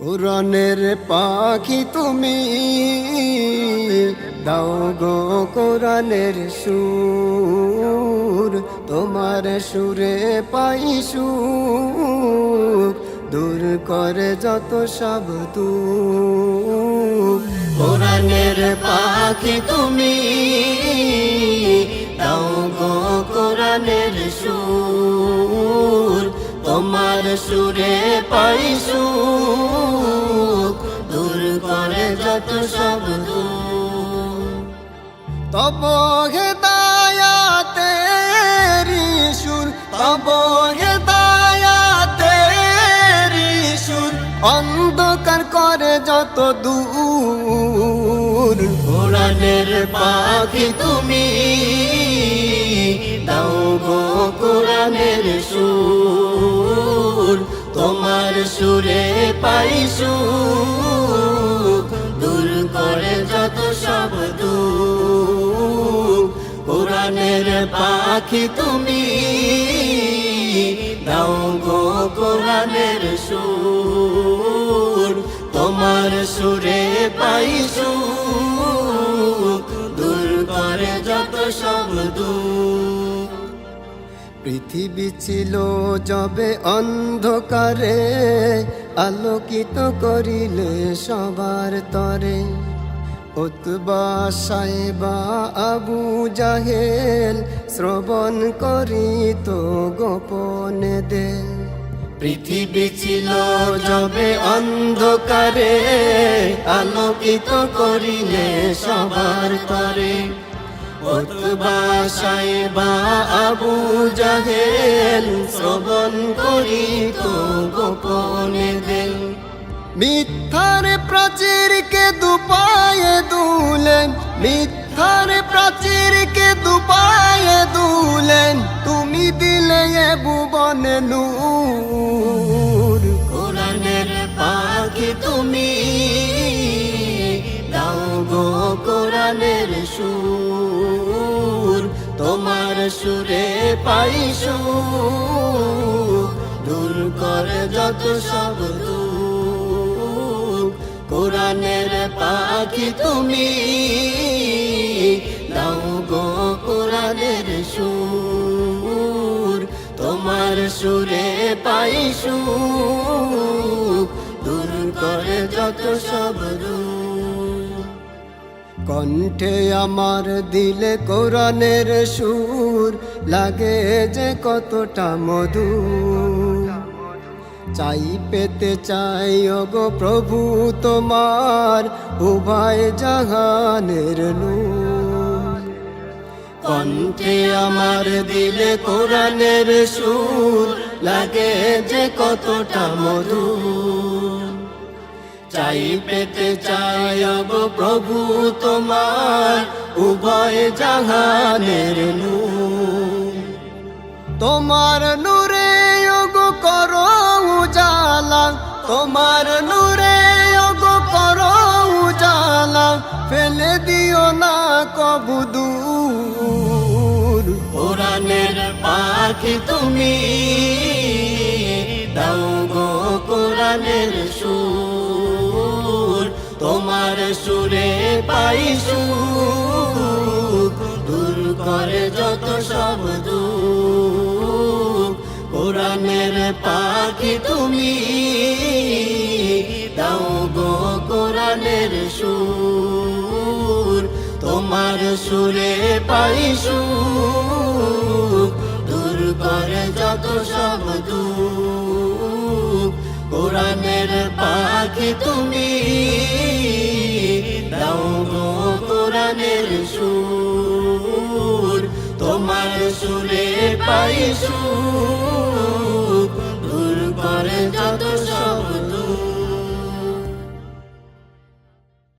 কোরআনের পাখি তুমি, দাও গো কোরআনের সুর, তোমার সুরে পাই সুখ, দূর করে যত সব দুঃখ। কোরআনের পাখি তুমি, দাও গো কোরআনের সুর, তোমার সুরে পাই সুখ, দূর করে যত সব দুঃখ। তব হেদায়াতেরি সুর, তব হেদায়াতেরি সুর, অন্ধকার করে যত দূর। কোরআনের পাখি তুমি, দাও গো কোরআনের সুর, তোমার সুরে পাই সুখ, দূর করে যত সব দুঃখ। কোরআনের পাখি তুমি, দাও গো কোরআনের সুর, তোমার সুরে পাই সুখ, দূর করে যত সব দুঃখ। পৃথিবী ছিল যবে অন্ধকারে, আলোকিত করিলে সবার তরে। উতবা সাইবা আবু জাহেল, শ্রবণ করিত গোপনে দে। পৃথিবী ছিল যবে অন্ধকারে, আলোকিত করিলে সবার তরে। উতবা সাইবা আবু জাহেল, শ্রবণ করিত গোপনে দে। মিথ্যার প্রাচীরকে দুপায়ে দুলেন, মিথ্যার প্রাচীরকে দুপায়ে দুলেন, তুমি দিলে এ ভুবনে নূর। কোরআনের পাখি তুমি, দাও গো কোরআনের সুর, তোমার সুরে পাই সুখ, দূর করে যত সব দুঃখ। কোরআনের পাখি তুমি, দাও গো কোরআনের সুর, তোমার সুরে পাই সুখ, দূর করে যত সব দুঃখ। কণ্ঠে আমার দিলে কোরআনের সুর, লাগে যে কতটা মধুর। চাই পেতে চাই ওগো প্রভু তোমার, উভয় জাহানের নূর। কণ্ঠে আমার দিলে কোরআনের সুর, লাগে যে কতটা মধুর। চাই পেতে চাই ওগো প্রভু তোমার, উভয় জাহানের নূর। তোমার নূরে ওগো করো উজালা, তোমার নূরে ওগো করো উজালা, ফেলে দিও না কবু দূর। কোরআনের পাখি তুমি, দাও গো কোরআনের সুর, তোমার সুরে পাই সুখ, দূর করে যত সব দুঃখ। কোরআনের পাখি তুমি, দাও গো কোরআনের সুর, তোমার সুরে পাই সুখ, দূর করে যত সব দুঃখ। কোরআনের পাখি তুমি, দাও গো কোরআনের সুর, তোমার সুরে পাই সুখ, দূর করে যত সব